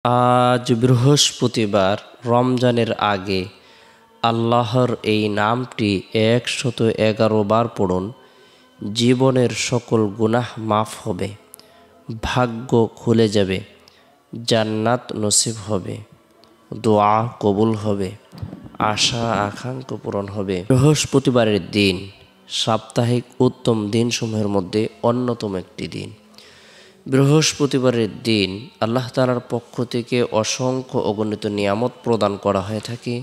আজ বৃহস্পতিবার রমজানের আগে আল্লাহর এই নামটি ১১১ বার পড়ুন। জীবনের সকল গুনাহ মাফ হবে, ভাগ্য খুলে যাবে, জান্নাত নসিব হবে, দোয়া কবুল হবে, আশা আকাঙ্ক্ষা পূরণ হবে। বৃহস্পতিবারের দিন সাপ্তাহিক উত্তম দিনসমূহের মধ্যে অন্যতম একটি দিন। বৃহস্পতিবারের দিন আল্লাহ তাআলার পক্ষ থেকে অসংখ্য অগণিত নিয়ামত প্রদান করা হয়ে থাকে।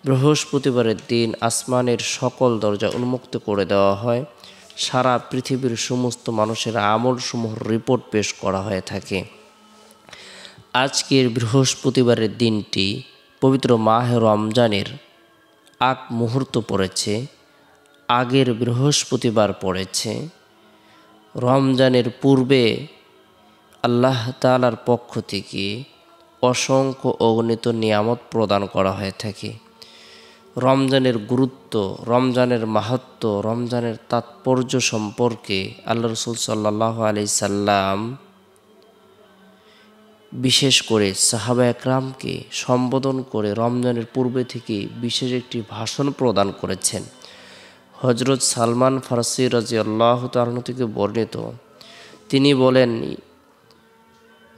বৃহস্পতিবারের দিন আসমানের সকল দরজা উন্মুক্ত করে দেওয়া হয়। সারা পৃথিবীর সমস্ত মানুষের আমলসমূহের রিপোর্ট পেশ করা হয়ে থাকে। আজকের বৃহস্পতিবারের দিনটি পবিত্র মাহে রমজানের আগ মুহূর্ত পড়েছে। আগের বৃহস্পতিবার পড়েছে। রমজানের পূর্বে আল্লাহ তাআলার পক্ষ থেকে অসংখ্য অগণিত নিয়ামত প্রদান করা হয়ে থাকে। রমজানের গুরুত্ব, রমজানের মাহাত্ম্য, রমজানের তাৎপর্য সম্পর্কে আল্লাহ রাসূল সাল্লাল্লাহু আলাইহি সাল্লাম বিশেষ করে সাহাবা একরামকে সম্বোধন করে রমজানের পূর্বে থেকে বিশেষ একটি ভাষণ প্রদান করেছেন। হযরত সালমান ফারসি রাদিয়াল্লাহু তাআলা থেকে বর্ণিত, তিনি বলেন,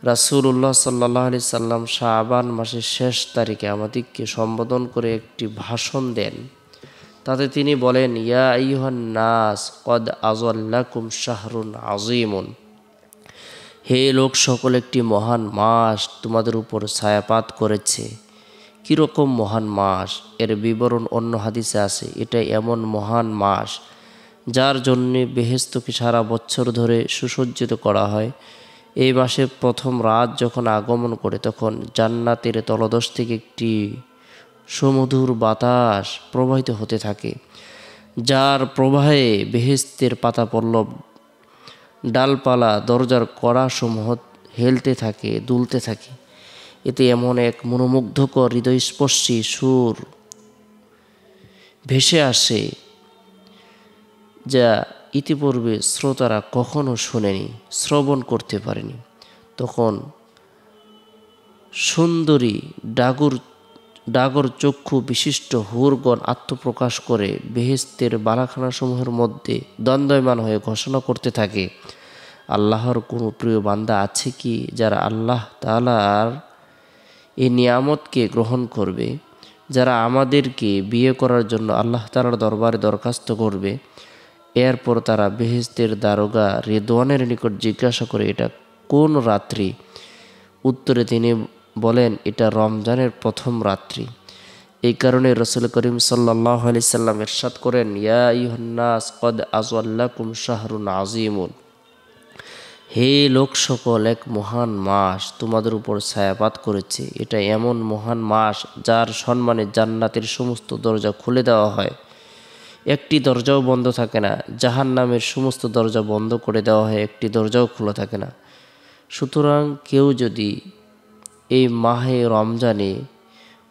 রাসূলুল্লাহ সাল্লাল্লাহু আলাইহি সাল্লাম শাবান মাসের শেষ তারিখে আমাদেরকে সম্বোধন করে একটি ভাষণ দেন। তাতে তিনি বলেন, ইয়া আইয়ুহান নাস কদ আযাল্লাকুম শাহরুন আযীমুন, হে লোক সকল, একটি মহান মাস তোমাদের উপর ছায়াপাত করেছে। কীরকম মহান মাস? এর বিবরণ অন্য হাদিসে আছে। এটা এমন মহান মাস যার জন্যে বেহেশতকে সারা বছর ধরে সুসজ্জিত করা হয়। এই মাসে প্রথম রাত যখন আগমন করে তখন জান্নাতের তলদেশ থেকে একটি সুমধুর বাতাস প্রবাহিত হতে থাকে, যার প্রবাহে বেহেশতের পাতা পল্লব, ডালপালা, দরজার কড়াসমূহ হেলতে থাকে, দুলতে থাকে। এতে এমন এক মনোমুগ্ধকর হৃদয়স্পর্শী সুর ভেসে আসে যা ইতিপূর্বে শ্রোতারা কখনো শোনেনি, শ্রবণ করতে পারেনি। তখন সুন্দরী ডাগর চক্ষু বিশিষ্ট হুরগণ আত্মপ্রকাশ করে বেহেশতের বালাখানাসমূহের মধ্যে দ্বন্দ্বয়মান হয়ে ঘোষণা করতে থাকে, আল্লাহর কোনো প্রিয় বান্দা আছে কি যারা আল্লাহ তাআলার এই নিয়ামতকে গ্রহণ করবে, যারা আমাদেরকে বিয়ে করার জন্য আল্লাহ তাআলার দরবারে দরখাস্ত করবে। এরপর তারা বেহেশতের দারোগা রিদওয়ানের নিকট জিজ্ঞাসা করে, এটা কোন রাত্রি? উত্তরে তিনি বলেন, এটা রমজানের প্রথম রাত্রি। এই কারণে রাসূল করিম সাল্লাল্লাহু আলাইহি সাল্লাম ইরশাদ করেন, ইয়া আইয়ুহান নাস কদ আযাল্লাকুম শাহরুন আযীমুন, হে লোক সকল, এক মহান মাস তোমাদের উপর ছায়াপাত করেছে। এটা এমন মহান মাস যার সম্মানে জান্নাতের সমস্ত দরজা খুলে দেওয়া হয়, একটি দরজাও বন্ধ থাকে না। জাহান্নামের সমস্ত দরজা বন্ধ করে দেওয়া হয়, একটি দরজাও খোলা থাকে না। সুতরাং কেউ যদি এই মাহে রমজানে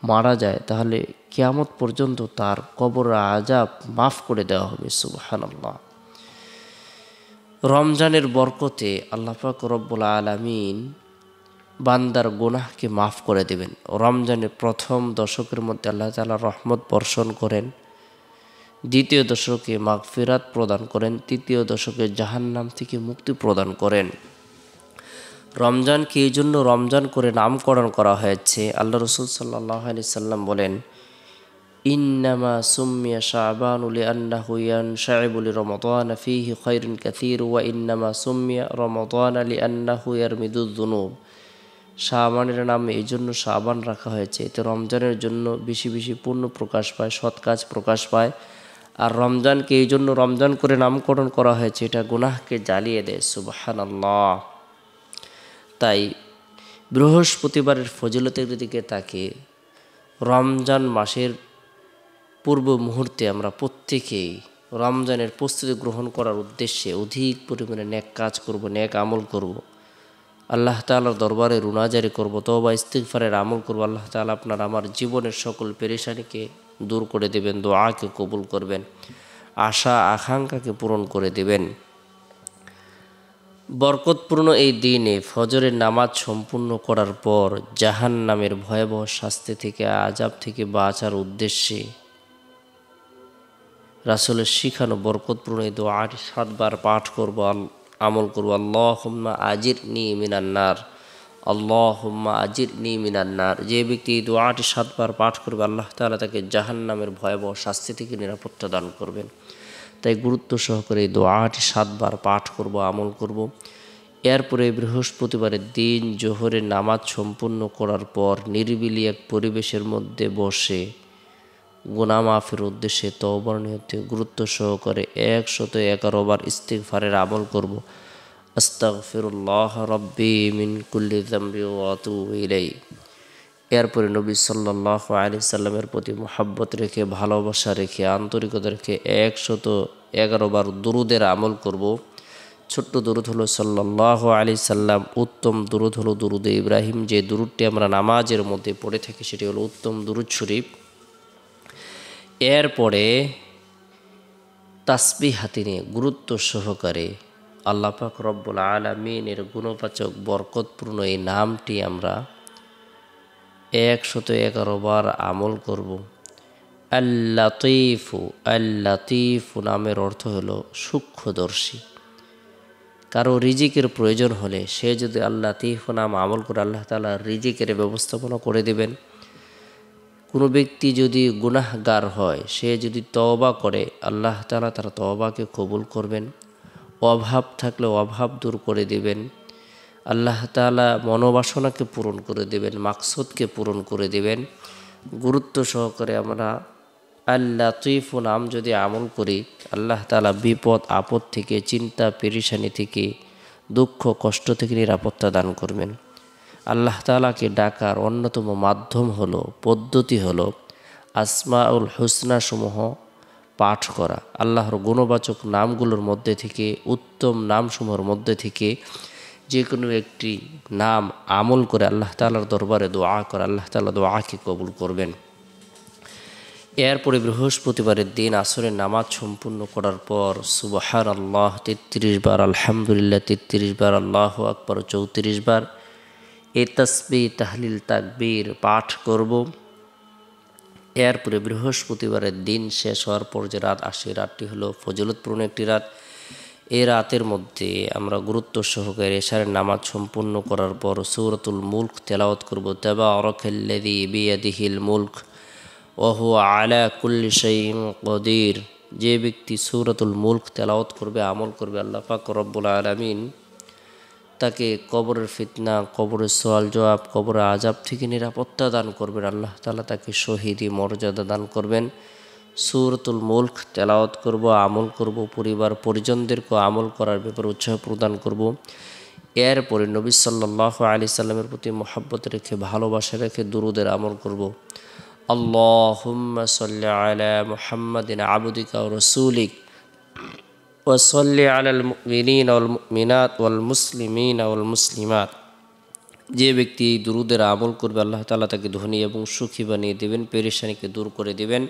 মারা যায় তাহলে কিয়ামত পর্যন্ত তার কবর আযাব মাফ করে দেওয়া হবে। সুবহানাল্লাহ। রমজানের বরকতে আল্লাহ পাক রব্বুল আলামিন বান্দার গুনাহকে মাফ করে দেবেন। রমজানের প্রথম দশকের মধ্যে আল্লাহ তাআলা রহমত বর্ষণ করেন, দ্বিতীয় দশকে মাগফিরাত প্রদান করেন, তৃতীয় দশকে জাহান্নাম থেকে মুক্তি প্রদান করেন। রমজানকে এই জন্য রমজান করে নামকরণ করা হয়েছে। আল্লাহ রাসূল সাল্লাল্লাহু আলাইহি সাল্লাম বলেন, ইন্নামা সুম্মিয়া শাবানু লিআন্নাহু ইয়ানশাইবু লিরমাদান ফীহি খায়রুন কাসীর ওয়া ইন্নামা সুম্মিয়া রমাদান লিআন্নাহু ইয়ারমিদুয যুনুব। শাবানের নামে এই জন্য শাবান রাখা হয়েছে, এতে রমজানের জন্য বেশি বেশি পুণ্য প্রকাশ পায়, সৎ কাজ প্রকাশ পায়। আর রমজানকে এই জন্য রমজান করে নামকরণ করা হয়েছে, এটা গুনাহকে জ্বালিয়ে দেয়। সুবহানাল্লাহ। তাই বৃহস্পতিবারের ফজিলতের দিকে তাকে রমজান মাসের পূর্ব মুহূর্তে আমরা প্রত্যেকেই রমজানের প্রস্তুতি গ্রহণ করার উদ্দেশ্যে অধিক পরিমাণে নেক কাজ করব, নেক আমল করব, আল্লাহ তাআলার দরবারে রুনাজারি করব, তওবা ইস্তিগফারের আমল করব। আল্লাহ তাআলা আপনার আমার জীবনের সকল পেরেশানিকে দূর করে দেবেন, দোয়াকে কবুল করবেন, আশা আকাঙ্ক্ষাকে পূরণ করে দেবেন। বরকতপূর্ণ এই দিনে ফজরের নামাজ সম্পূর্ণ করার পর জাহান্নামের ভয়াবহ শাস্তি থেকে, আযাব থেকে বাঁচার উদ্দেশ্যে রাসূলের শিখানো বরকতপূর্ণ এই দোয়াটি 7 বার পাঠ করব, আমল করব। আল্লাহুম্মা আজিরনি মিনান নার, আল্লাহুম্মা আজিরনি মিনান নার। যে ব্যক্তি এই দোয়াটি 7 বার পাঠ করবে, আল্লাহ তাআলা তাকে জাহান্নামের ভয়াবহ শাস্তি থেকে নিরাপত্তা দান করবেন। তাই গুরুত্ব সহকারে এই দোয়াটি 7 বার পাঠ করব, আমল করব। এরপরে বৃহস্পতিবারের দিন জোহরের নামাজ সম্পূর্ণ করার পর নিরিবিলি এক পরিবেশের মধ্যে বসে গুনাহ মাফের উদ্দেশ্যে তওবার নিয়তে গুরুত্ব সহকারে 111 বার ইস্তিগফারের আমল করব। আস্তাগফিরুল্লাহ রাব্বি মিন কুল্লি যামবি ওয়া আতুবু ইলাইহি। এরপরে নবী সাল্লাল্লাহু আলাইহি সাল্লামের প্রতি মহব্বত রেখে, ভালোবাসা রেখে, আন্তরিকতা রেখে 111 বার দুরুদের আমল করব। ছোট্ট দুরুদ হলো সাল্লাল্লাহু আলাইহি সাল্লাম, উত্তম দুরুদ হলো দুরুদে ইব্রাহিম। যে দুরুদটি আমরা নামাজের মধ্যে পড়ে থাকি সেটি হলো উত্তম দুরুদ শরীফ। এরপরে তাসবিহ হাতে নিয়ে গুরুত্ব সহকারে আল্লাহ পাক রব্বুল আলামিনের গুণবাচক বরকতপূর্ণ এই নামটি আমরা 111 বার আমল করব। আল-লাতীফু, আল-লাতীফু নামের অর্থ হলো সূক্ষ্মদর্শী। কারো রিজিকের প্রয়োজন হলে সে যদি আল-লাতীফু নাম আমল করে, আল্লাহ তাআলা রিজিকের ব্যবস্থাপনা করে দেবেন। কোনো ব্যক্তি যদি গুনাহগার হয়, সে যদি তওবা করে, আল্লাহ তাআলা তার তওবাকে কবুল করবেন। অভাব থাকলে অভাব দূর করে দেবেন। আল্লাহ তাআলা মনোবাসনাকে পূরণ করে দেবেন, মাকসুদকে পূরণ করে দেবেন। গুরুত্ব সহকারে আমরা আল-লাতীফ নাম যদি আমল করি, আল্লাহ তাআলা বিপদ আপদ থেকে, চিন্তা পেরেশানি থেকে, দুঃখ কষ্ট থেকে নিরাপত্তা দান করবেন। আল্লাহ তাআলাকে ডাকার অন্যতম মাধ্যম হলো, পদ্ধতি হলো আসমাউল হুসনা সমূহ পাঠ করা। আল্লাহর গুণবাচক নামগুলোর মধ্যে থেকে, উত্তম নামসমূহের মধ্যে থেকে যে কোনো একটি নাম আমল করে আল্লাহ তাআলার দরবারে দোয়া করে, আল্লাহ তাআলা দোয়াকে কবুল করবেন। এরপরে বৃহস্পতিবারের দিন আসরের নামাজ সম্পূর্ণ করার পর সুবহানাল্লাহ 33 বার, আলহামদুলিল্লাহ 33 বার, আল্লাহু আকবার 34 বার এই তাসবিহ তাহলিল তাকবীর পাঠ করব। এরপরে বৃহস্পতিবারের দিন শেষ হওয়ার পর যে রাত আসে, রাতটি হলো ফজিলতপূর্ণ একটি রাত। এই রাতের মধ্যে আমরা গুরুত্ব সহকারে এশারের নামাজ সম্পূর্ণ করার পর সূরাতুল মুলক তেলাওয়াত করব। তাবারাকাল্লাযী বিয়াদিহিল মুলক ওয়া হুয়া আলা কুল্লি শাইইন কদির। যে ব্যক্তি সূরাতুল মুলক তেলাওয়াত করবে, আমল করবে, আল্লাহ পাক রব্বুল আলামিন তাকে কবরের ফিতনা, কবরের সওয়াল জবাব, কবরের আযাব থেকে নিরাপত্তা দান করবেন। আল্লাহ তাআলা তাকে শহীদি মর্যাদা দান করবেন। সূরাতুল মুলক তেলাওয়াত করব, আমল করব, পরিবার পরিজনদেরকে আমল করার ব্যাপারে উৎসাহ প্রদান করব। এরপরে নবী সাল্লাল্লাহু আলাইহি সাল্লামের প্রতি মহব্বত রেখে, ভালোবাসা রেখে দুরুদের আমল করব। আল্লাহুম্মা সাল্লি আলা মুহাম্মাদিন আবদিকা ওয়া রাসূলিক ওয়া সাল্লি আলাল মুমিনিনা ওয়াল মুমিনাত ওয়াল মুসলিমিনা ওয়াল মুসলিমাত। যে ব্যক্তি দুরুদের আমল করবে, আল্লাহ তাআলা তাকে ধনী এবং সুখী বানিয়ে দেবেন, পেরেশানিকে দূর করে দেবেন।